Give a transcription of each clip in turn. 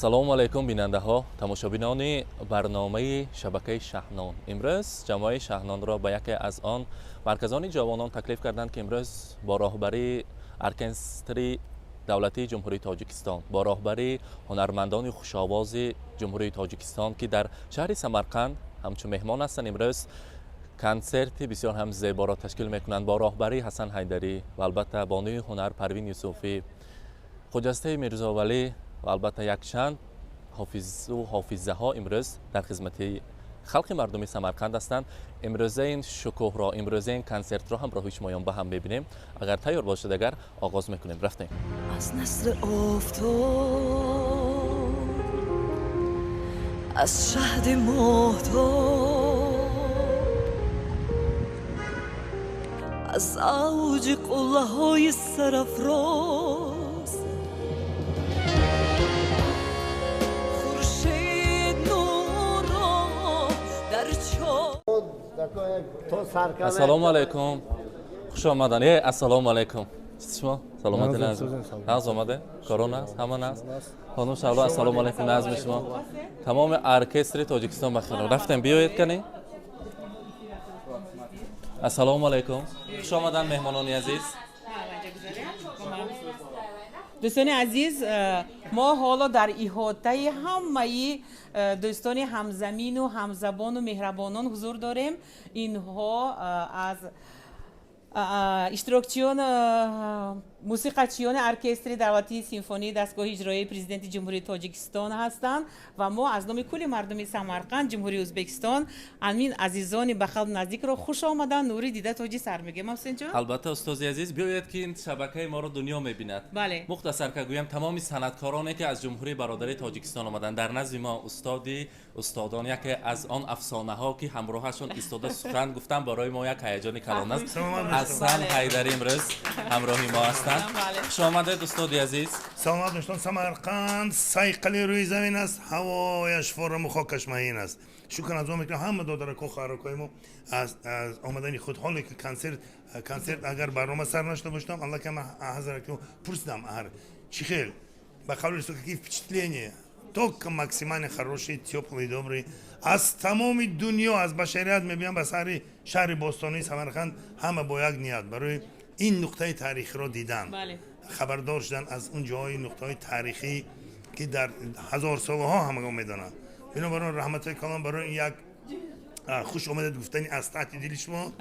ассалому алайкум бинандаҳо, тамошобинони барномаи шабакаи Шаҳнон. Имрӯз ҷамоаи Шаҳнонро ба яке аз он марказони ҷавонон таклиф карданд, ки имрӯз бо роҳбарии оркестри давлатии ҷумҳурии Тоҷикистон, бо роҳбарии ҳунармандони хушовози ҷумҳурии Тоҷикистон, ки дар шаҳри Самарқанд ҳамчун меҳмон ҳастанд, имрӯз консерти бисёр ҳам зеборо ташкил мекунанд бо роҳбарии Ҳасан Ҳайдарӣ ва албатта бонуи ҳунар Парвин Юсуфӣ, хуҷастаи Мирзовалӣ ва албатта якчанд ҳофизу ҳофизаҳо имрӯз дар хизмати халқи мардуми Самарқанд ҳастанд. имрӯзаи шукӯҳро, имрӯзаи консертро ҳамроҳи шумоён ба ҳам бибинем. агар тайёр бошед, агар оғоз мекунем. рафтем. از نسل آفتاب از شهد ماهتاب از اوج قله های سرافراز خورشید نور را در چاه ассалому алайкум, хуш омадан. ассалому алайкум. چطور شما؟ سلامت نازم. ناز آمده؟ کرونا است؟ همه است؟ خانم شلوا السلام علیکم نازم شما. تمام ارکستر تاجیکستان بخیر. رفتم بیایید کنی؟ السلام علیکم. خوش آمدن مهمانان عزیز. دوستان عزیز، ما حالا در احاطه همه دوستان همزمین و همزبان و مهربانان حضور داریم. اینها از اشتراکچیان موسیقیچیان ارکستر دولتی سیمفونی دستگاه اجرایی پرزیدنت جمهوری تاجیکستان هستند و ما از نام کل مردم سمرقند جمهوری ازبکستان امین عزیزان به خلق نزدیک را خوش آمدن. نوری دیده تاجی سر میگم حسین جان. البته استاد عزیز بیایید که این شبکه ما رو دنیا میبیند. بله. مختصر که گویم تمام صنعتکارانی که از جمهوری برادری تاجیکستان آمدند در نزد ما استادان یکی از آن افسانه ها که همراهشون ایستاده سخن گفتن برای ما یک هیجان کلان است. حسن حیدری امروز همراهی ما هستند. خوش آمدید استاد عزیز. سلام دوستان. سمرقند سایقلی روی زمین است، هوایش فرم و خاکش مهین است. شکر از میکنم همه دادر کو خاراکایمو از آمدن خود حالی که کنسرت اگر برنامه سر نشده باشم الله که من حضرت پرسیدم هر چی خیل به قول رسول که впечатление только максимально хороший, теплый, добрый. از تمام دنیا از بشریت میبینم به سر شهر باستانی سمرقند همه با یک نیت برای این نقطه تاریخی رو دیدن. بله. خبردار شدن از اون جای نقطه تاریخی که در هزار سالها همه میدونن. بنابراین رحمت کلام برای یک خوش آمدید گفتنی از تحت دل شما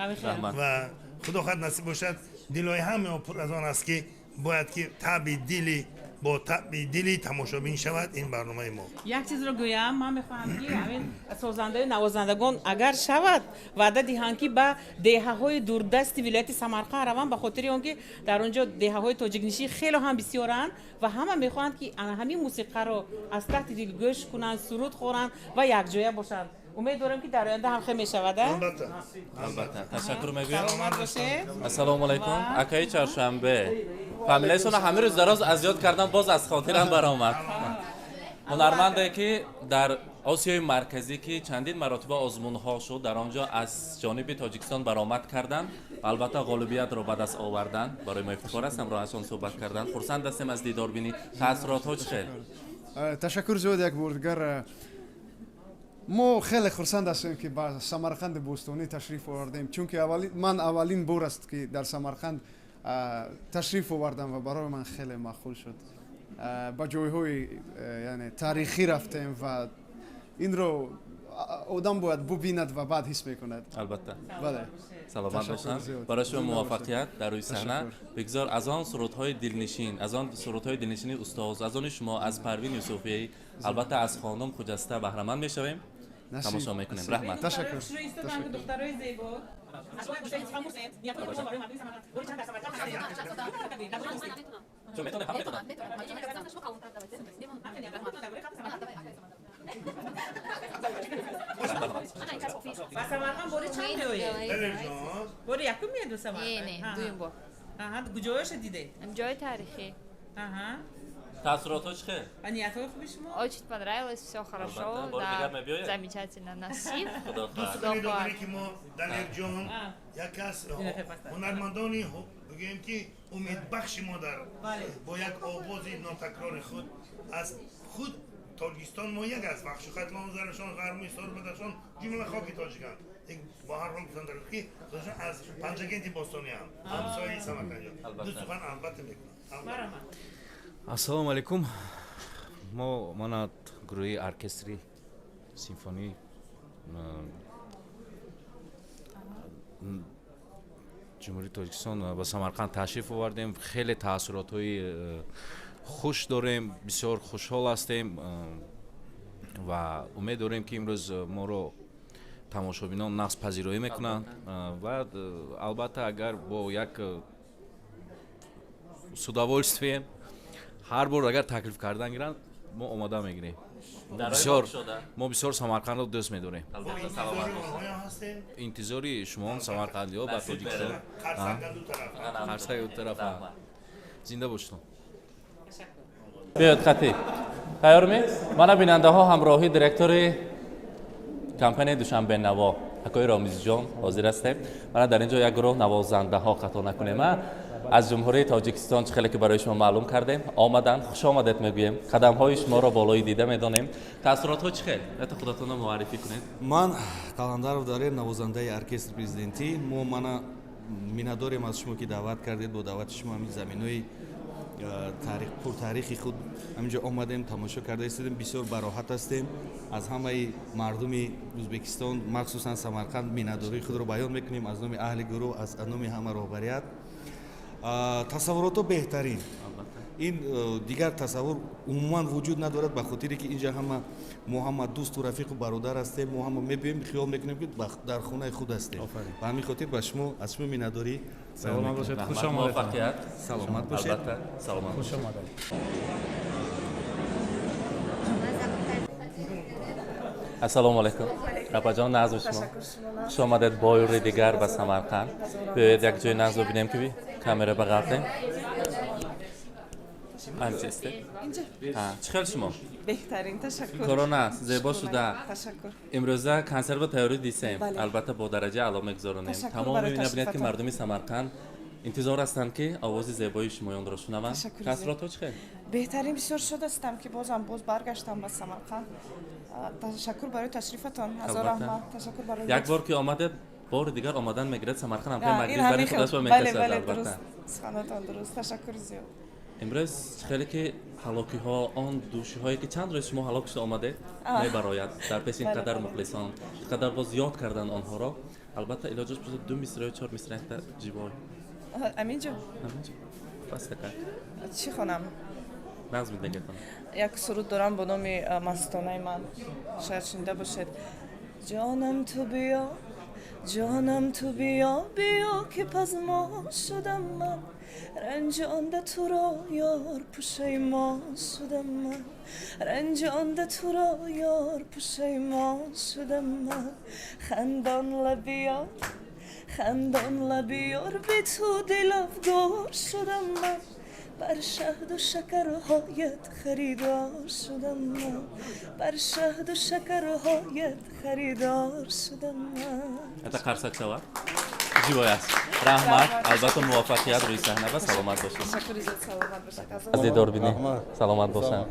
و خدا خواهد نصیب باشد دلای همه پر از آن است که باید که طبع دلی با طبع دلی تماشابین شود این برنامه ما. یک چیز رو گویم، من میخواهم که همین سازنده نوازندگان اگر شود وعده دهند که به دهه‌های دوردست ولایت سمرقند روند، به خاطر آنکه در اونجا دهه‌های تاجیک خیلی هم بسیارند و همه میخواهند که همین موسیقی رو از تحت دل گوش کنند، سرود خورند و یک جایه باشند. امید دارم که در آینده هم خیلی میشود. البته تشکر میگویم. سلامت باشید. السلام علیکم. اکای چهارشنبه فامیلیشون همیشه دراز اذیت کردن، باز از خاطرم برآمد. هنرمندی که در آسیای مرکزی که چندین مراتب آزمون‌ها شد در آنجا از جانب تاجیکستان برآمد کردند، البته غالبیت را به دست آوردن. برای ما افتخار است همراهشان صحبت کردن. خرسند هستیم از دیدار بینی. تاثیرات چه؟ تشکر زود یک بار دیگر. ما خیلی خرسند هستیم که با سمرقند بوستانی تشریف آوردیم، چون که من اولین بار است که در سمرقند تشریف آوردم و برای من خیلی مخول شد. با جایهای یعنی تاریخی رفتیم و این رو آدم باید ببیند و بعد حس میکند. البته. بله. سلامت باشن. برای شما موفقیت در روی صحنه. بگذار از آن سرودهای دلنشین، از آن سرودهای دلنشین استاد، از آن شما از پروین یوسفی، البته از خانم خجسته بهره مند میشویم. تماشا میکنیم. رحمت. تشکر. دخترای زیبا. سمرقند بوری چند جایه؟ بوری یکم میاد سمرقند؟ نه دویم بار. کجایش دیده؟ جای تاریخи. تاثیرات چه؟ نیت‌های خوبی شما؟ Очень понравилось, все хорошо, да, замечательно насип. دوستانی که ما در جان یک از هنرمندانی بگیم که امید بخش ما در با یک آواز ناتکرار خود از خود تاجیکستان ما یک است بخش ختلان زرشان غرمی سر بدخشان جمله خاک تاجیکان یک با هر حال بزن که از پنجگنتی باستانی هم همسایه سمرقند دو سخن البته میکنم. ассалому алайкум. мо мана гурӯҳи оркестри симфонӣ ҷумҳурии тоҷикистон ба самарқанд ташриф овардем. хеле таассуротҳои хуш дорем, бисёр хушҳол ҳастем ва умед дорем ки имрӯз моро тамошобинон нағз пазироӣ мекунанд ва албатта агар бо як судовольствие ҳар бор агар таклиф кардан гиранд мо омода мегирем. мо бисёр самарқандро дӯст медорем. интизори шумоам самарқандиҳо ба тоҷикистон қарсаи ду тараф зинда бошед. بیاد خطی تیار می؟ من بیننده ها همراهی دیرکتور کمپانی دوشنبه نوا حکای رامیز جان حاضر هستیم. من در اینجا یک گروه نوازنده ها خطا نکنیم از جمهوری تاجیکستان چه خیلی که برای شما معلوم کردیم آمدن خوش آمدید میگویم قدم های شما را بالای دیده میدانیم تاثیرات ها چه خیلی حتی خودتون رو معرفی کنید. من قلندرов دارم نوازنده ارکستر پرزیدنتی ما من مینداریم از شما که دعوت کردید با دعوت شما همین زمینهای تاریخی خود همینجا آمدیم تماشا کرده استیم بسیار براحت هستیم از همه مردم ازبکستان مخصوصا سمرقند مینداری خود رو بیان میکنیم از نام اهل گروه از نام همه رهبریت تصورات بهترین این دیگر تصور عموما وجود ندارد به خاطری که اینجا همه ما هم دوست و رفیق و برادر هستیم ما هم میبینیم خیال میکنیم که در خانه خود هستیم به همین خاطر به شما از شما مینداری سلامت باشید. خوش آمدید. سلامت باشید. سلامت خوش آمدید. السلام علیکم. ربا جان ناز شما. خوش آمدید باری دیگر به سمرقند. بیاید یک جای ناز ببینیم که کامera بغل کنیم. همچیسته؟ اینجا. چخیل شما؟ بهترین تشکر. کرونا است. زیبا شده. تشکر. امروزه کنسرت و تئوری دیسیم. البته با درجه اعلی میگذارونیم. تمام میبینید که مردم سمرقند انتظار هستند که آواز زیبای شمایان را شنوند. تاثیرات چخیل؟ بهترین بسیار شده استم که باز برگشتم به سمرقند. تشکر برای تشریفتان. هزار رحمت. تشکر برای یک بار که آمده بار دیگر آمدن میگیرد سمرقند هم مگرید برای خودش و میکشد البته. سخنتان درست. تشکر زیاد. امروز خیلی که هلاکی ها آن دوشی هایی که چند روز شما هلاک شده آمده میبراید در پس این قدر مخلصان قدر باز یاد کردن آنها را البته علاجش بسید 2 مصرع و 4 مصرع تا جیبای امینجا بس تکر چی خونم؟ نظم دیگه کنم یک سرود دارم به نام مستانه من شاید شنیده باشید جانم تو بیا جانم تو بیا بیا که پزما شدم من رنجانده تو را یار پشیمان شدم من رنجانده تو را یار پشیمان شدم من خندان لبیار بی تو دل افگار شدم من بر شهد و شکرهایت خریدار شدم من بر شهد و شکرهایت خریدار شدم من حتی قرصک شود جیبای است رحمت البته موفقیت روی صحنه و سلامت باشید تشکر زیاد سلامت باشید از دیدار بینید سلامت باشم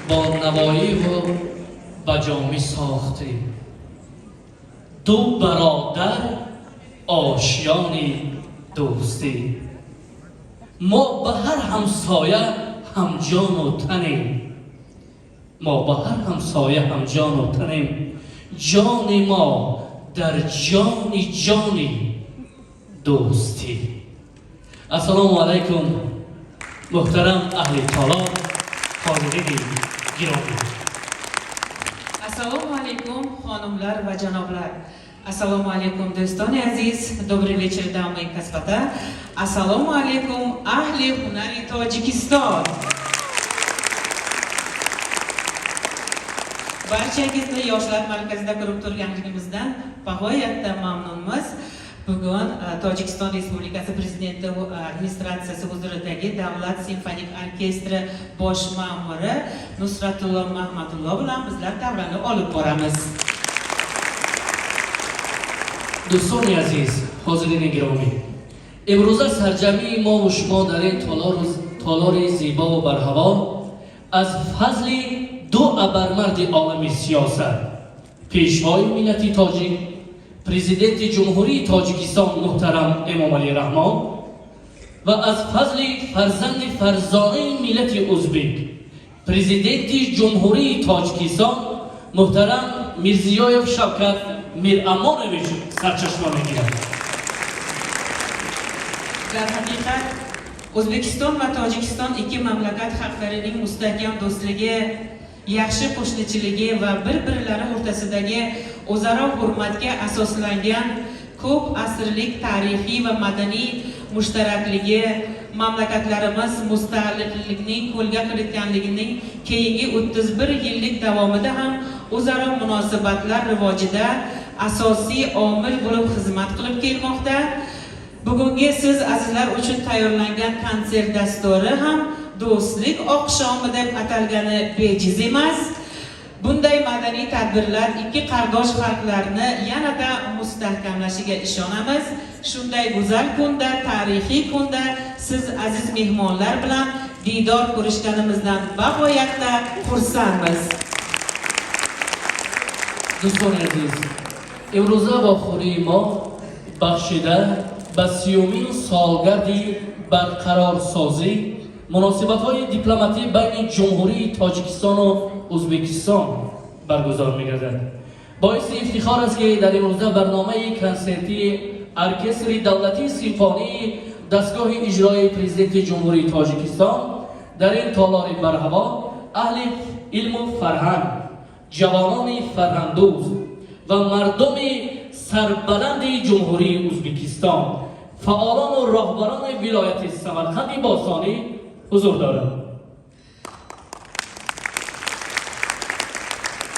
با نوایی و بجامی ساخته دو برادر آشیانی دوستی ما به هر همسایه هم جان و تنیم ما به هر همسایه هم جان و تنیم جان ما در جانی دوستی. السلام علیکم محترم اهل طالاب حاضرین گرامی. Assalomu alaykum xonimlar va janoblar. Assalomu alaykum do'stoni aziz. Добрый вечер, дамы и господа. Assalomu alaykum ahli hunari Tojikiston. Barchangizni yoshlar markazida ko'rib turganligimizdan bag'oyatda mamnunmiz. Bugun Tojikiston Respublikasi Prezidenti administratsiyasi huzuridagi Davlat simfonik orkestri bosh ma'muri Nusratullo Mahmatullo bilan bizlar davrani olib boramiz. دوستان عزیز، حاضرین گرامی، امروزه سرجمی ما و شما در این تالار زیبا و برهوا از فضل دو ابرمرد عالم سیاست، پیشوای ملت تاجیک، پرزیدنت جمهوری تاجیکستان محترم امام علی رحمان و از فضل فرزند فرزانه ملت ازبک، پرزیدنت جمهوری تاجیکستان محترم میرزیایف شوکت میرامانویچ سرچشمه میگیرد. در حقیقت O'zbekiston va Tojikiston ikki mamlakat xalqlarining mustahkam do'stligi, yaxshi qo'shnichiligi va bir-birlari o'rtasidagi o'zaro hurmatga asoslangan ko'p asrlik tarixiy va madaniy mushtarakligi, mamlakatlarimiz mustaqillikning qo'lga kiritganligining keyingi 31 yillik davomida ham o'zaro munosabatlar rivojida asosiy omil bo'lib xizmat qilib kelmoqda. Bugungi siz azizlar uchun tayyorlangan konsert dasturi ham do'stlik oqshomi deb atalgani bejiz emas. Bunday madaniy tadbirlar ikki qardosh xalqlarni yanada mustahkamlashiga ishonamiz. Shunday go'zal kunda, tarixiy kunda siz aziz mehmonlar bilan diydor ko'rishganimizdan bag'oyatda xursandmiz. دوستان عزیز، امروزه با خوری ما بخشیده به 30مین سالگرد برقرارسازی مناسبت‌های دیپلماتی بین جمهوری تاجیکستان و ازبکستان برگزار می‌گردد. باعث افتخار است که در امروزه برنامه کنسرتی ارکستر دولتی سیمفونی دستگاه اجرایی پرزیدنت جمهوری تاجیکستان در این تالار برهوا اهل علم و فرهنگ، جوانان فرهنگ‌دوز و مردم سربلند جمهوری ازبکستان، فعالان و راهبران ولایت سمرقند باستانی حضور دارند.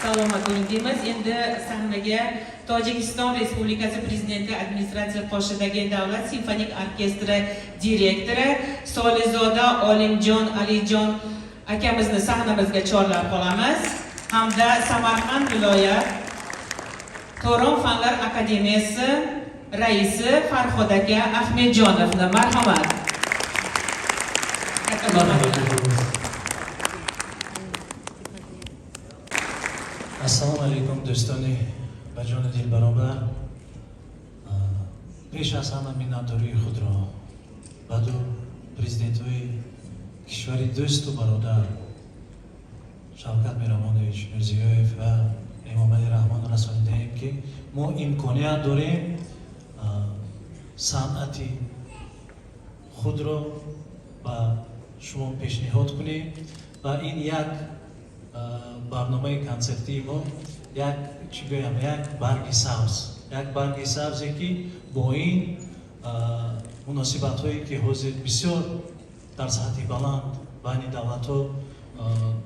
Salomat bo'ling deymiz. Endi sahnaga Tojikiston Respublikasi Prezidenti administratsiyasi qoshidagi Davlat simfonik orkestri direktori Solizoda Olimjon Alijon akamizni sahnamizga chorlab qolamiz. Hamda Samarqand viloyat To'ron fanlar akademiyasi raisi Farhod aka Ahmedjonovni marhamat. Assalomu alaykum do'stoni va joni dilbarobar. Pesh az hamma minnatdori xudro va do prezidentoy kishvari do'stu barodar Shavkat Miromonovich Mirziyoyev va امام علی رحمان رسانیدیم که ما امکانیت داریم صنعتی خود را به شما پیشنهاد کنیم و این یک برنامه کنسرتی ما یک برگ سبزی که با این مناسبت هایی که حاضر بسیار در سطح بلند بین دولت ها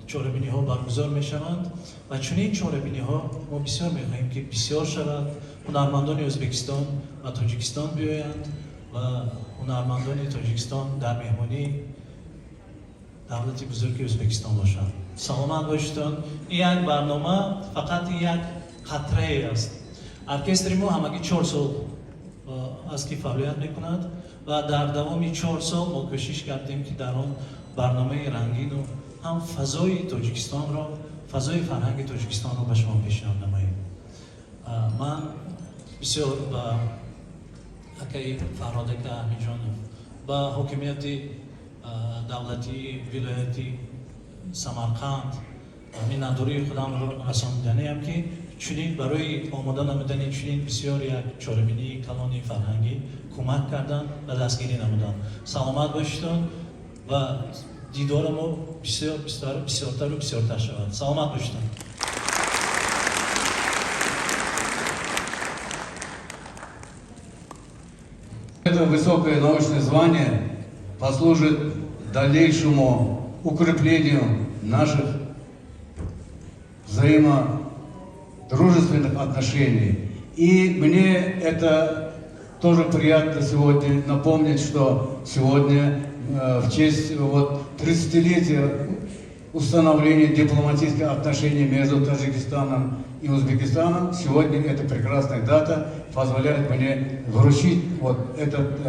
چاره‌بینی ها برگزار می شوند و چنین چاره‌بینی ها ما بسیار می خواهیم که بسیار شود، هنرمندان ازبکستان و تاجیکستان بیایند و هنرمندان تاجیکستان در مهمانی دولت بزرگ ازبکستان باشند. سلامت باشید. این یک برنامه فقط یک قطره است. ارکستر ما همگی 4 سال از که فعالیت میکند و در دوام 4 سال ما کوشش کردیم که در آن برنامه رنگین و هم فضای تاجیکستان را، فضای فرهنگ تاجیکستان را به شما پیشنهاد نماییم. من بسیار با اکای فرهاد اکا احمدجانov با حکومت دولتی ولایتی سمرقند minnatdori خودم را رساندنیم که چنین برای آماده نمودن چنین بسیار یک چاره‌بینی کلان فرهنگی کمک کردن و دستگیری نمودن. سلامت باشید و دیدار ما بسیارتر و بسیارتر شود. سلامت باشید. Это высокое научное звание послужит дальнейшему укреплению наших взаимодружественных отношений. И мне это тоже приятно сегодня напомнить, что сегодня в честь 30-летия установления дипломатических отношений между Таджикистаном и Узбекистаном, сегодня эта прекрасная дата позволяет мне вручить этот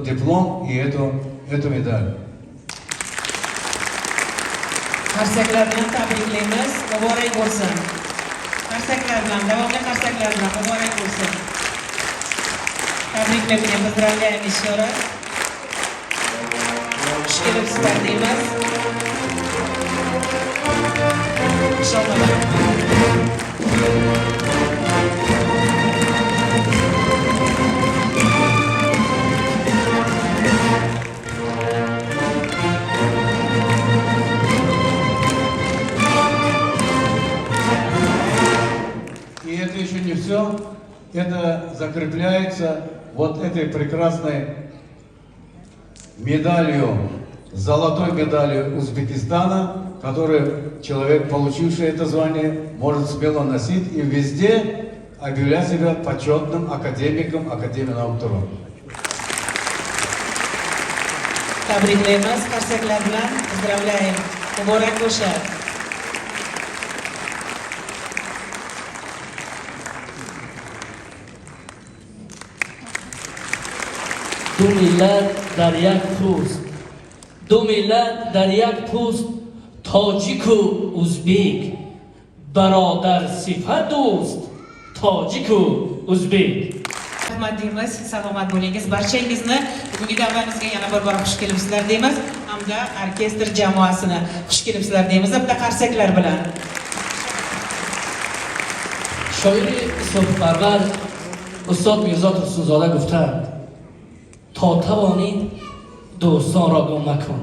диплом и эту медаль. qarsaklar bilan tabriklaymiz, muborak bo'lsin. Qarsaklar bilan, davomli qarsaklar bilan muborak bo'lsin. Tabriklaymiz, поздравляем еще раз. Xush kelibsizlar deymiz. И это еще не все. Это закрепляется вот этой прекрасной медалью, золотой медалью Узбекистана, которую человек, получивший это звание, может смело носить и везде объявлять себя почетным академиком Академии наук Туран. Tabriklaymiz, qarsaklar bilan поздравляем. Muborak bo'lsin. دو ملت در یک پوست، دو ملت در یک پوست، تاجیک و ازبک، برادر صفت دوست، تاجیک و ازبک. Rahmat deymiz, salomat bo'lingiz. Barchangizni bugungi davramizga yana bir bor xush kelibsizlar deymiz, hamda orkestr jamoasini xush kelibsizlar deymiz. Bitta qarsaklar bilan. شاعر صبح‌پرور استاد میرزا توسن‌زاده گفتند تا توانی دوستان را گم مکن.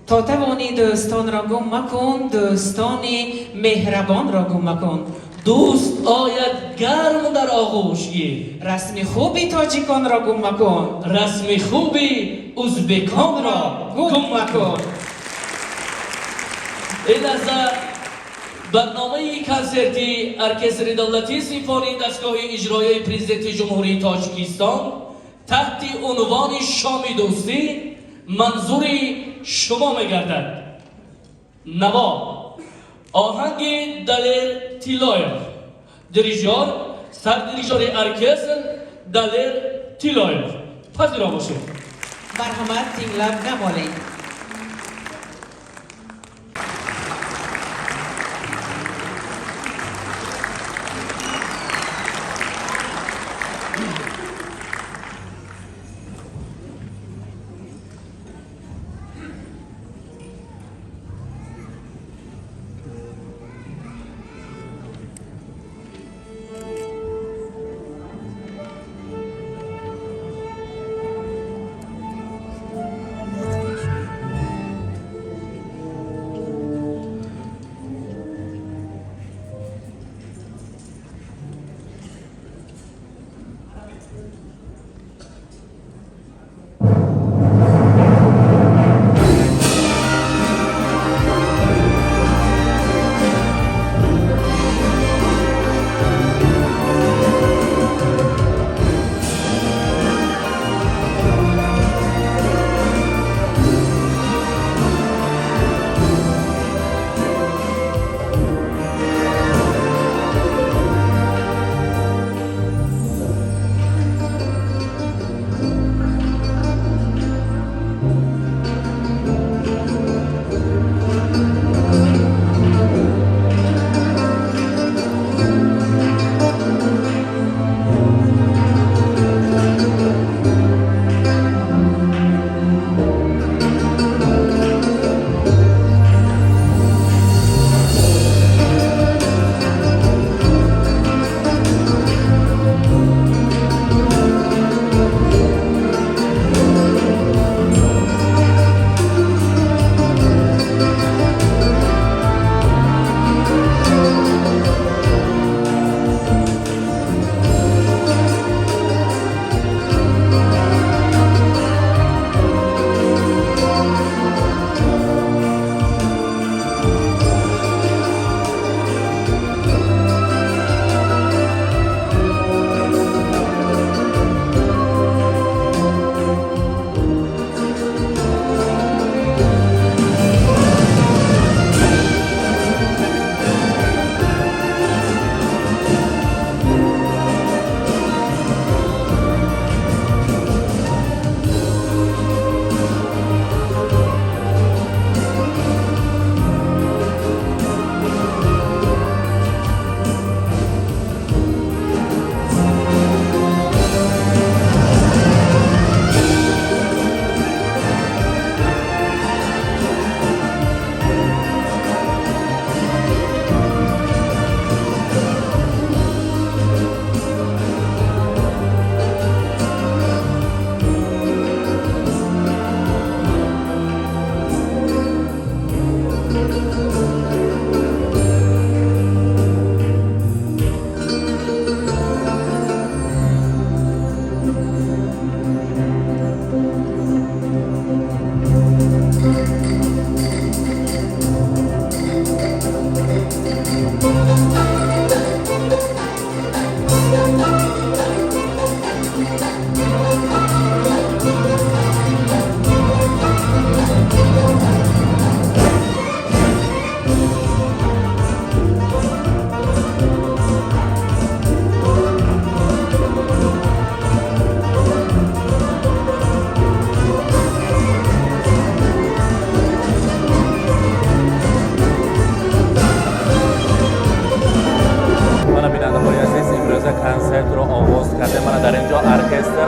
تا توانی دوستان را گم مکن، دوستان مهربان را گم مکن. دوست آید گرم در آغوشی، رسم خوبی تاجیکان را گم مکن، رسم خوبی ازبکان را گم مکن. این لحظه برنامه کنسرتی ارکستر دولتی سیمفونی دستگاه اجرایی پرزیدنت جمهوری تاجیکستان تحت عنوان شام دوستی منظور شما می‌گردد. نوا آهنگ دلیر تیلایف، دریژور سردریژور ارکستر دلیر تیلایف. پذیرا باشید. مرحمت tinglab dam oling.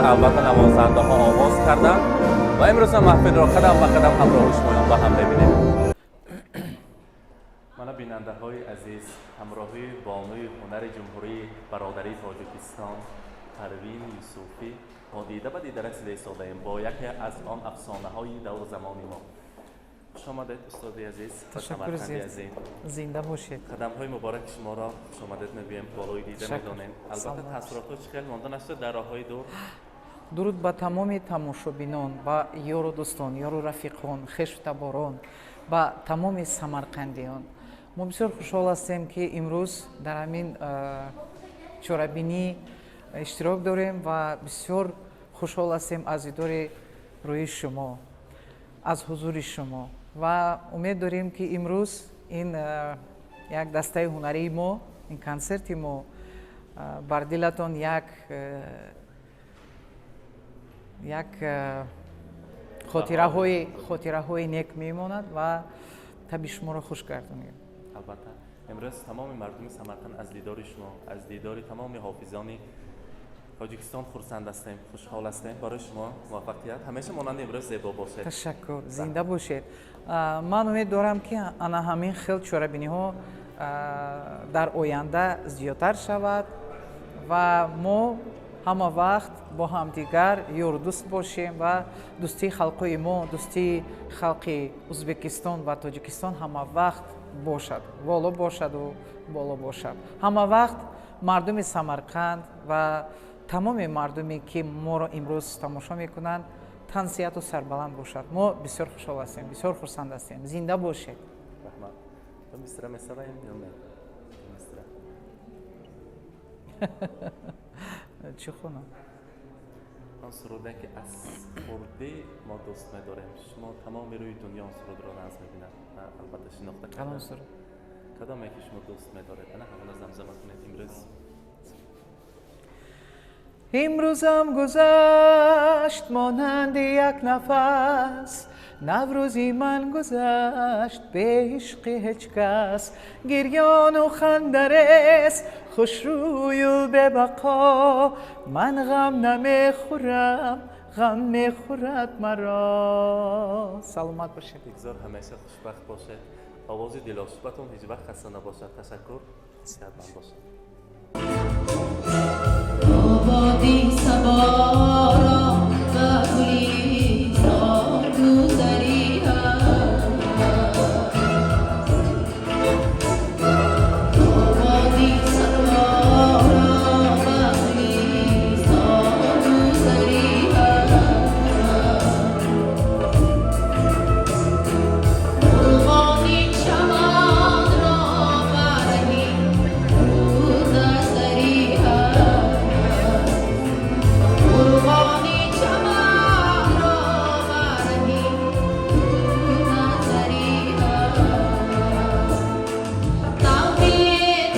البته نوازنده ها آغاز کردن و امروز هم محفل را قدم به قدم همراه شمایان با هم ببینیم. من بیننده های عزیز همراهی بانوی هنر جمهوری برادری تاجیکستان پروین یوسفی ما دیده به دیده رسیده ایستاده‌ایم با یکی از آن افسانه های دور زمانی ما. خوش آمدید استاد عزیز. تشکر زیاد. زنده باشید. قدم های مبارک شما را خوش آمدید میگویم بالای دیده میدانیم. البته تاثیرات چقدر مانده نشد در راههای دور. درود به تمام تماشابینان، با یارو دوستان، یارو رفیقان، خشتباران، با تمام самарқандиён. ما بسیار خوشحال هستیم که امروز در همین چورابینی اشتراک داریم و بسیار خوشحال هستیم از دیدار روی شما، از حضور شما و امید داریم که امروز این یک دسته هنری ما، این کنسرت ما بر دلتان یک خاطره های نیک میماند و طبع شما را خوش گردانیم. البته امروز تمام مردم سمرقند از دیدار شما، از دیدار تمام حافظان تاجیکستان خرسند هستیم، خوشحال هستیم. برای شما موفقیت همیشه مانند امروز زیبا باشد. تشکر، زنده باشید. من امید دارم که انا همین خیل چورابینی ها در آینده زیادتر شود و ما همه وقت با همدیگر یار دوست باشیم و دوستی خلقای ما، دوستی خلق ازبکستان و تاجیکستان همه وقت باشد، بالا باشد و بالا باشد. همه وقت مردم سمرقند و تمام مردمی که ما را امروز تماشا میکنند تنصیحت و سربلند باشد. ما بسیار خوشحال هستیم، بسیار خرسند هستیم. زنده باشید. رحمت. مستر یا نه؟ چی خونم؟ آن سروده که از خورده ما دوست می‌داریم. شما تمام روی دنیا آن سرود را نظم می‌بینید. البته شناخته کردم. کدام یکی شما دوست می‌دارید؟ انا همون زمزمه کنید امروز. امروزم گذشت مانند یک نفس، نوروزی من گذشت به عشق هیچ کس. گریان و خندرس خوش روی و به بقا، من غم نمیخورم غم میخورد مرا. سلامت باشید. بگذار همیشه خوشبخت باشید. آواز دلاشوبتون هیچ وقت خسته نباشد. تشکر. صحتمند باشید. آبادی سبا را بگویی تا گذری هست. آبادی سبا را بگویی تا گذری هست. مرغانی چمان را برهی گذری هست. مرغانی چمان را برهی گذری هست. تاوی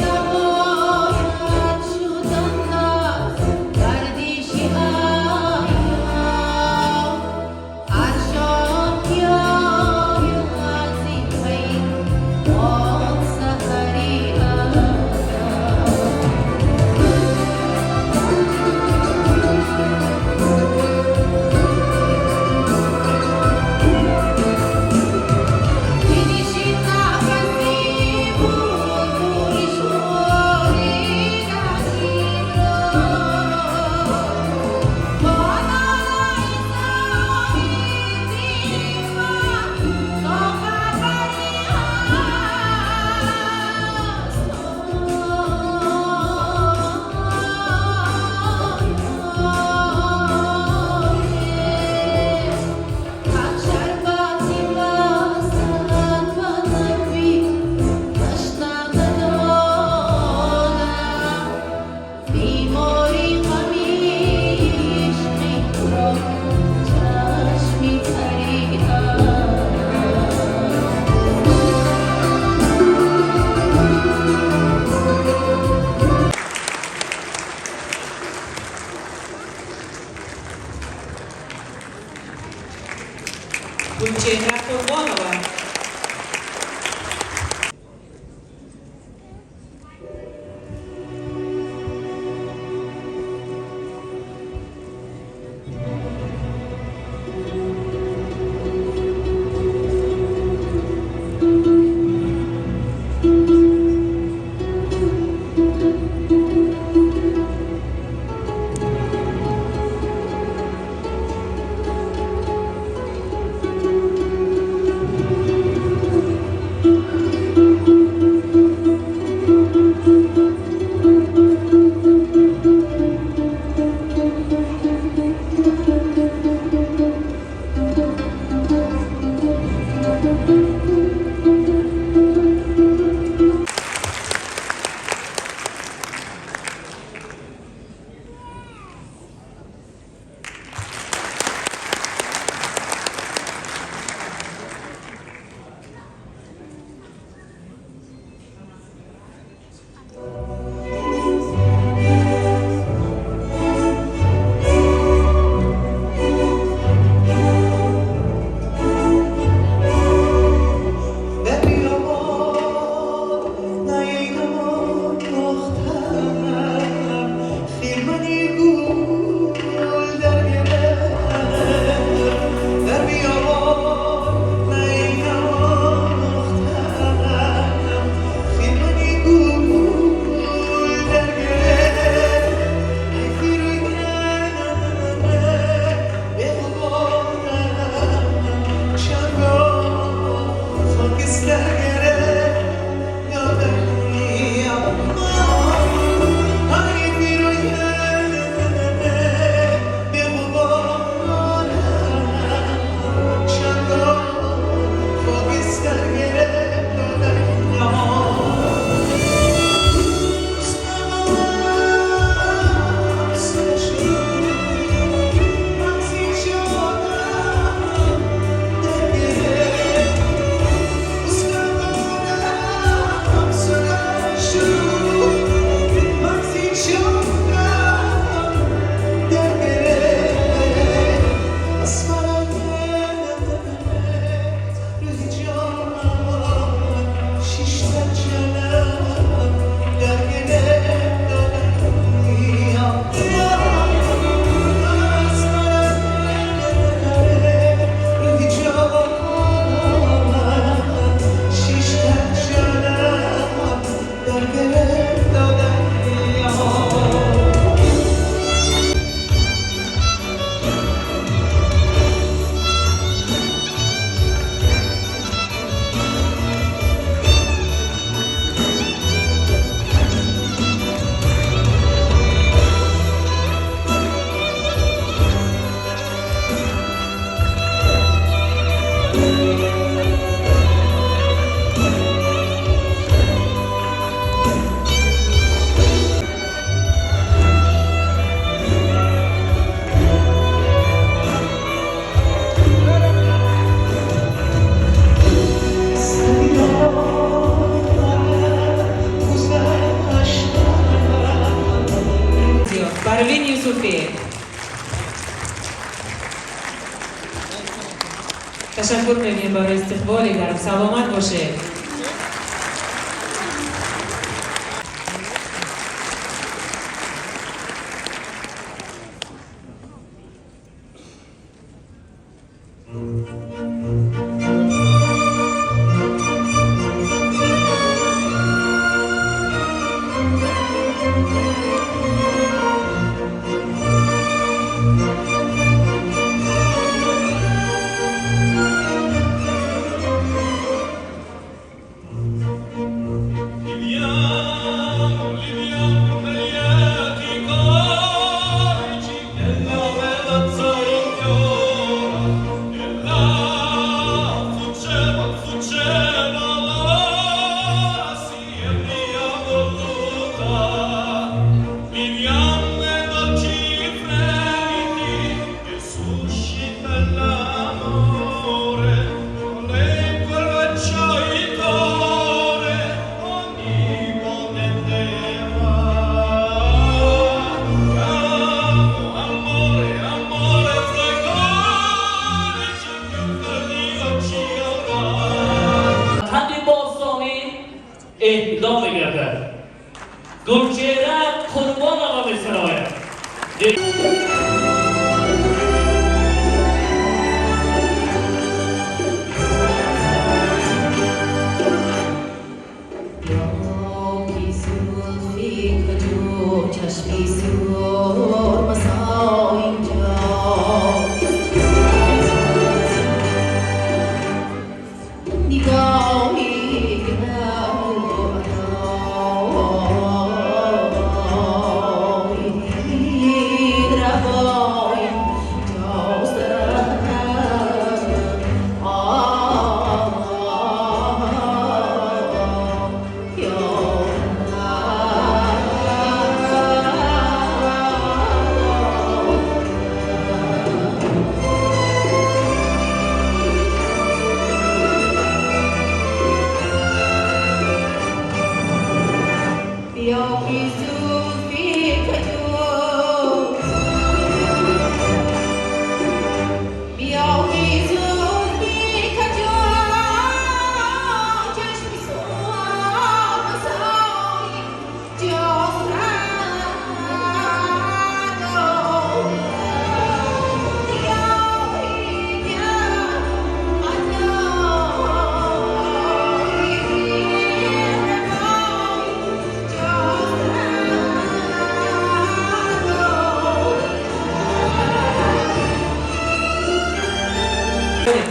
نباید شدن است گردشی آیا، هر شام بیاید از این پی آن سحری هست. Finişi nafesi bulgur işori nasiro, bana izahidima tokabari Гульчехра Курбонова. پروین یوسفی. تشکر می‌کنیم برای استقبال گرم. سلامت باشه. اعلام گردد گلچهره قربان آقا بسرایه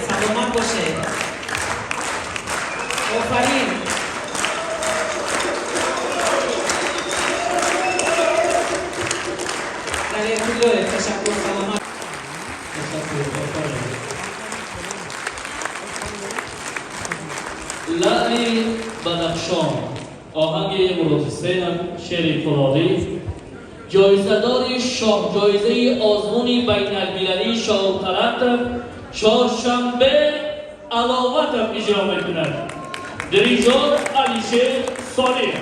سلامت باشه. آفرین. در اطلاع تشکر سلامت. لعل بدخشان آهنگ مراد حسین شعر فولادی جایزه‌دار شاه جایزه آزمون بین المللی شاه طلعت چهارشنبه علاوت اجرا می‌کند. دریجور علیشه صالح.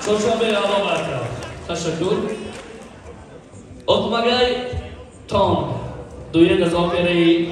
چوشابه علامت تشکر اتمگای تام دوی گزافری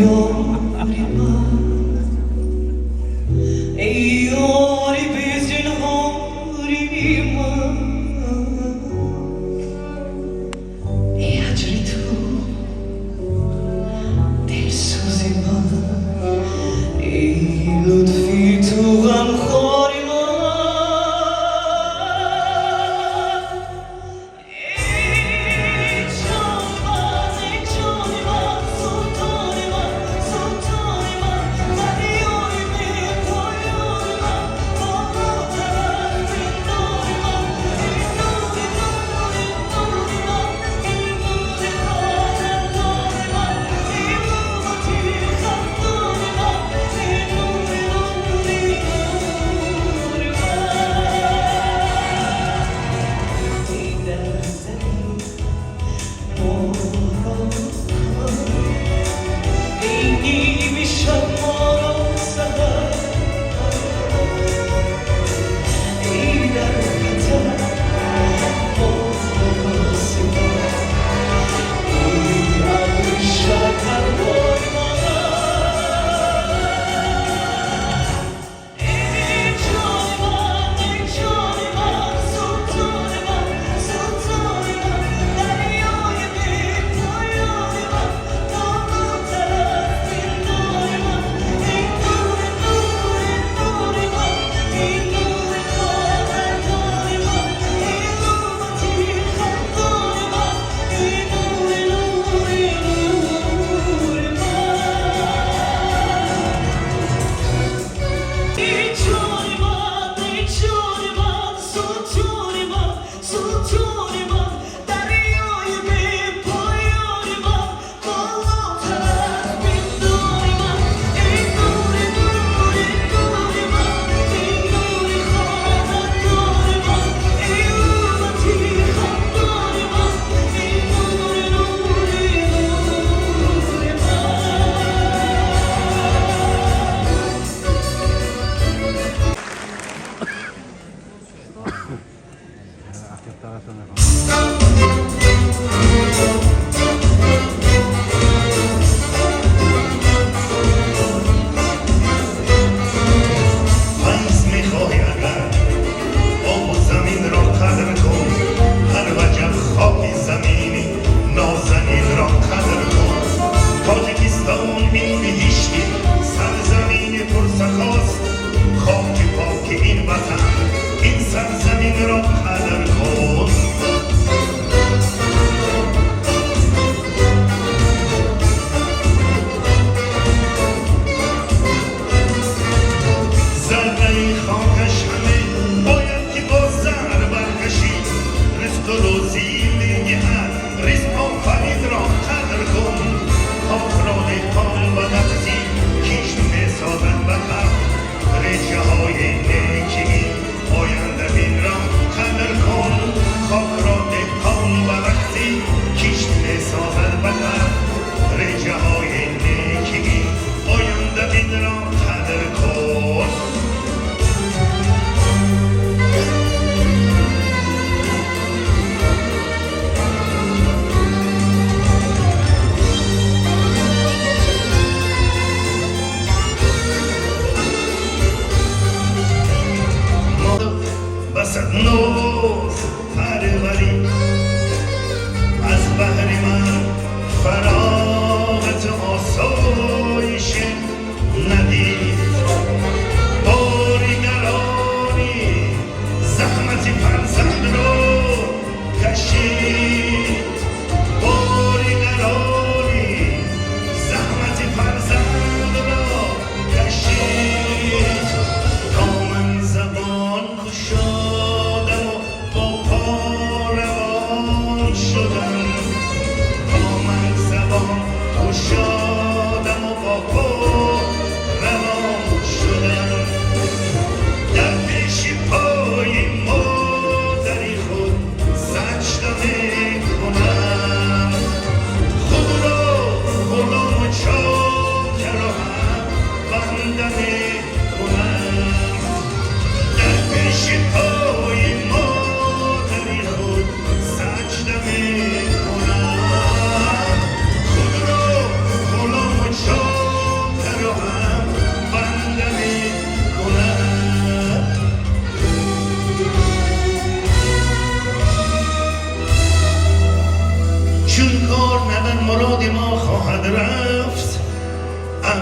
یاری من ای یاری به زنهاری من ای هجری تو دلسوزی من ای لطفی تو غمخواری من ای جان من ای جان من سلطان من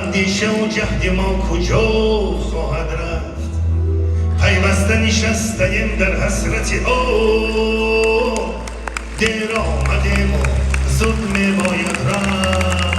اندیشه و جهد ما کجا خواهد رفت پیوسته نشستیم در حسرت او دیر آمدیم و زود میباید رفت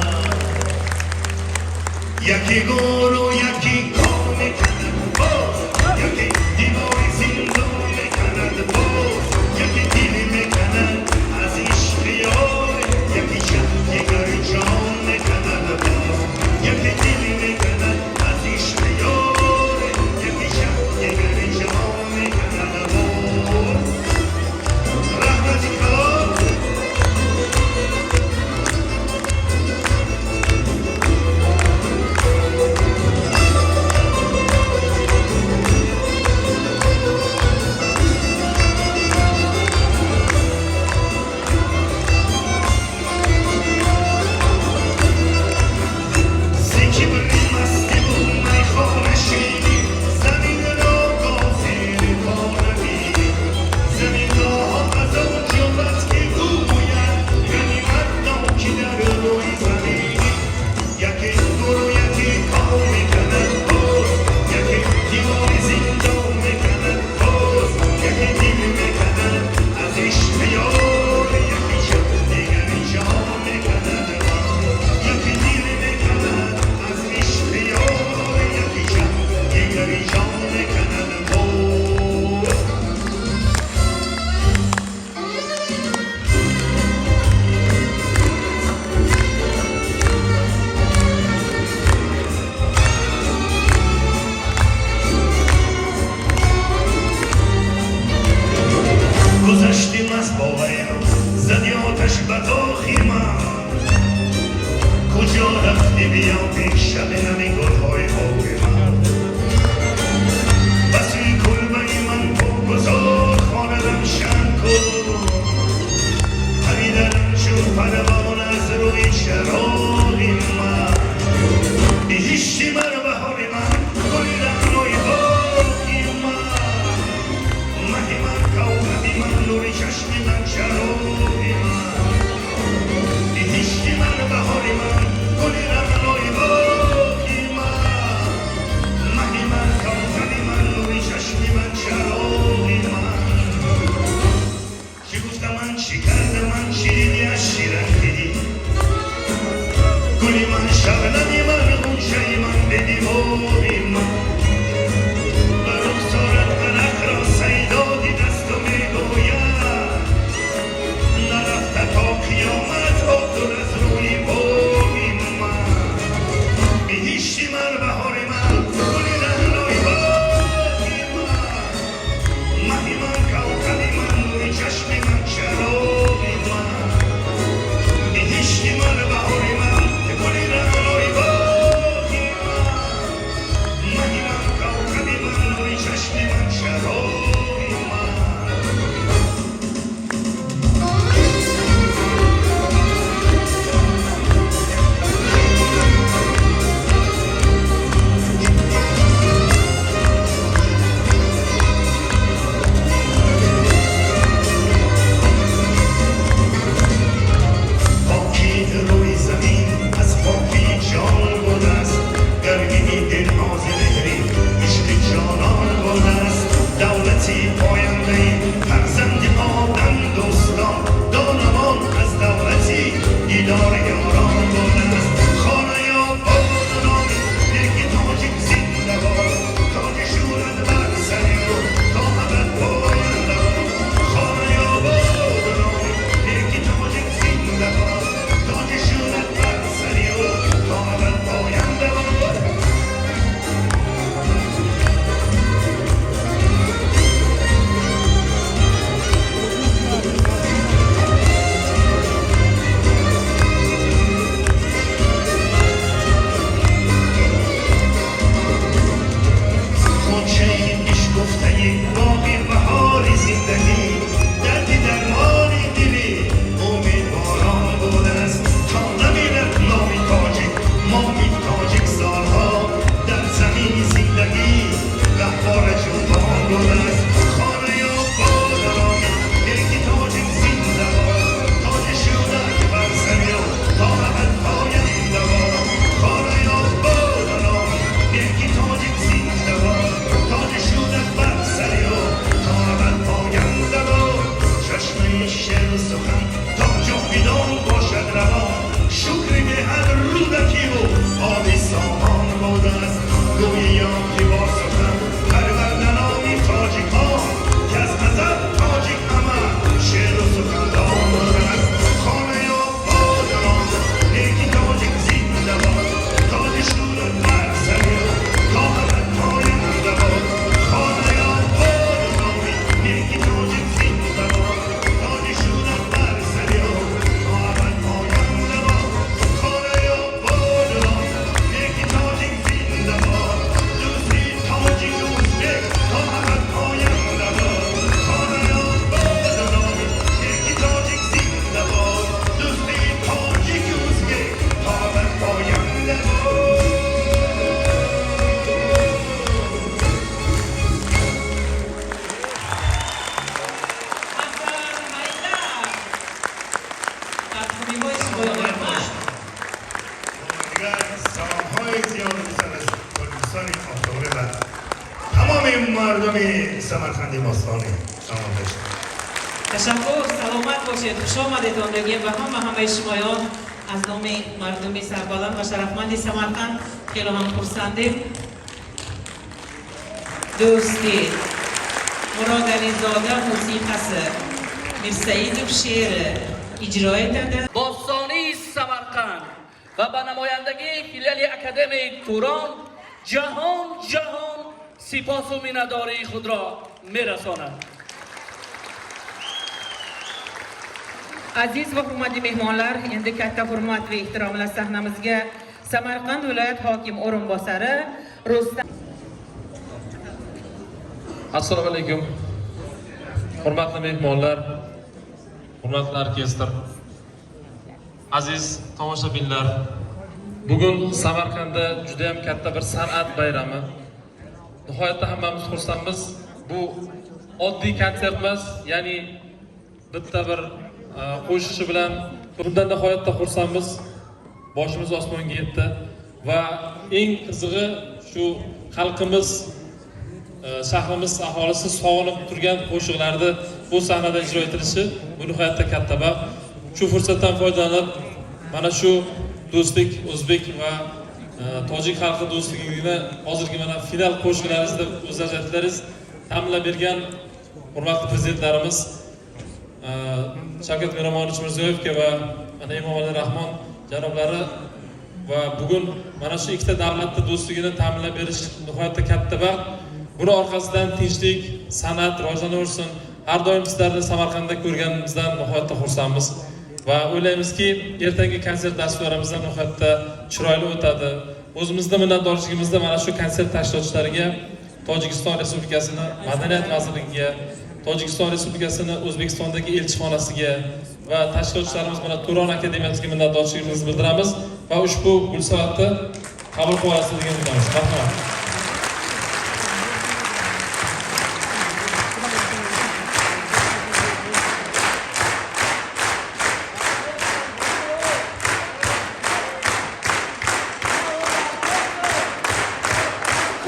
یکی گور و یکی کار میکند باز یکی دیوار زندان میکند باز یکی دیلی میکند از عشق یار یکی شب دیگر جان میکند باز یکی دیلی میکند از عشق یار یکی شب دیگر جان میکند باز رحمتی کلام گذشتیم از باوریم زدی آتش به داخل من کجا رفتی بیا پیش شب نمی گلهای باقی من بسی کلبه من پا گذار خانه روشن کن پریدنم چون پروانه از روی چراغ من بهشتی من بهار من گلی رنگای باقی من مهی من کوکبی من نوری چشمی من چراغی من بهشتی من بهار من گلی رنگای باقی من مهی من کوکبی من نوری چشمی من چراغی من چی گفتم من چی کردم من چی دیدی از شیرم دیدی گلی من شبنمی من غنچه من به دیواری من به رخسارت عرق را سیدادی دست و میگوید نرفته تا قیامت عبدال از روی باقی من بهشتی من بهار من گلی رهنای باقی من مهی من کوکبی من نوری چشمی من چراغی من بهشتی من بهار من گلی رهنای باقی من مهی من مردم سمرقند ماستانی. سلام باشید. تشکر، سلامت باشید. خوش آمدید میگیم و همه شمایان از نام مردم سربلند و شرفمند سمرقند خیلی هم خرسندیم. دوستی مراد علیزاده موسیقی میرسعید شعر اجرای کرده. باستانی سمرقند و به نمایندگی فیلیال اکادمی توران جهان سپاس و مینه‌داری خود را میرساند. aziz va hurmatli mehmonlar, endi katta hurmat va ehtirom bilan sahnamizga Samarqand viloyat hokim o'rinbosari Rustam. Assalomu alaykum. Hurmatli mehmonlar, hurmatli orkestr, aziz tomoshabinlar. Bugun Samarqandda juda ham katta bir san'at bayrami. Nihoyatda hammamiz xursandmiz. Bu oddiy konsert emas, ya'ni bitta bir qo'shishi bilan bundan nihoyatda xursandmiz. Boshimiz osmonga yetdi va eng qizig'i shu xalqimiz, shahrimiz aholisi sog'inib turgan qo'shiqlarni bu sahnada ijro etilishi bu nihoyatda katta baxt. Shu fursatdan foydalanib mana shu do'stlik o'zbek va tojik xalqi do'stligini hozirgi mana final qo'shiqlaringizda o'zlaringiz aytdingiz, ta'minlab bergan hurmatli prezidentlarimiz Shavkat Miromonovich Mirziyoyevga va mana Emomali Rahmon janoblari va bugun mana shu ikkita davlatning do'stligini ta'minlab berish nihoyatda katta baxt. Buni orqasidan tinchlik, san'at rivojlanaversin. Har doim sizlarni Samarqandda ko'rganimizdan nihoyatda xursandmiz va o'ylaymizki, ertangi konsert dasturlarimiz ham nihoyatda chiroyli o'tadi. O'zimizda minnatdorligimizni mana shu konsert tashkilotchilariga, Tojikiston Respublikasini Madaniyat vazirligiga, Tojikiston Respublikasini O'zbekistondagi elchixonasiga va tashkilotchilarimiz bilan Turon akademiyasiga minnatdorligimizni bildiramiz va ushbu gul soatni qabul qilib olasizligini umidamiz. Rahmat.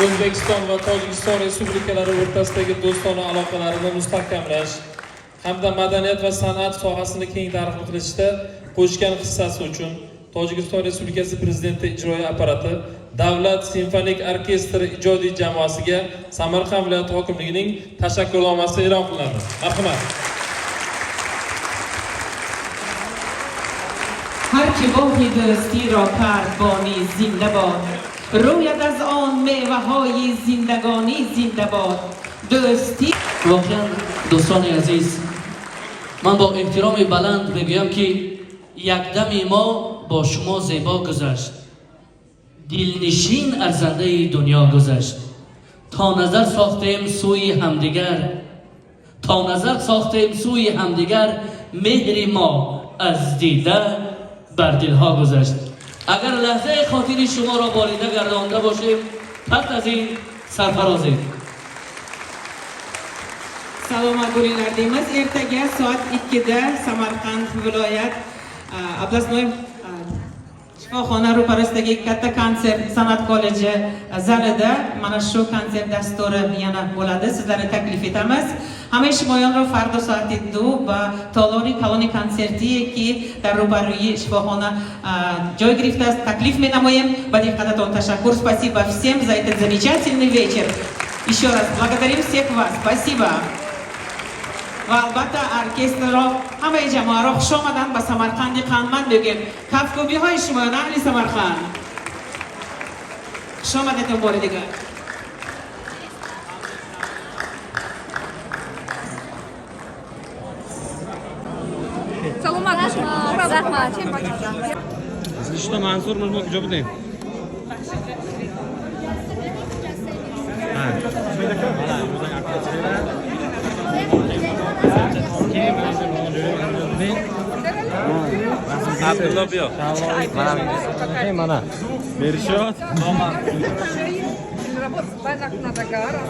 O'zbekiston va Tojikiston Respublikalari o'rtasidagi do'stona aloqalarni mustahkamlash hamda madaniyat va san'at sohasini keng targ'ib qilishda qo'shgan hissasi uchun Tojikiston Respublikasi Prezidenti ijroiya apparati Davlat simfonik orkestri ijodiy jamoasiga Samarqand viloyati hokimligining tashakkurnomasi e'lon qilindi. Marhamat. هر که باغی دوستی را کرد بانی زنده باد روید از آن میوه های زندگانی زنده باد دوستی. واقعا دوستان عزیز، من با احترام بلند میگویم که یک دم ما با شما زیبا گذشت، دلنشین ارزنده دنیا گذشت. تا نظر ساختیم سوی همدیگر، تا نظر ساختیم سوی همدیگر، مهر ما از دیده بر دلها گذشت. اگر لحظه خاطر شما را باریده گردانده باشیم، پس از این سرفرازیم. Salomat bo'linglar deymiz. Ertaga soat 2 da Samarqand viloyat Ablaznoy shifoxona ro'parasidagi katta konsert san'at kolleji zalida mana shu konsert dasturi yana bo'ladi. Sizlarni taklif etamiz. همه شمایان را فردا ساعت 2 با تالاری کلانی کنسرتی که در روبروی شفاخانه جای گرفته است تکلیف می نماییم. با دقتتون تشکر. Спасибо всем за этот замечательный вечер. Еще раз благодарим всех вас. Спасибо. و البته ارکستر را همه جماعه را خوش آمدن به سمرقند قندمند بگیم. کفگوبی های شمایان اهل سمرقند خوش آمدید بار دیگر. Salomat bo'lsin. Rahmat. Слышно, Мансур, можно куда будем? Abdullah biyo. Mana. Berishot. Работать надо, гора,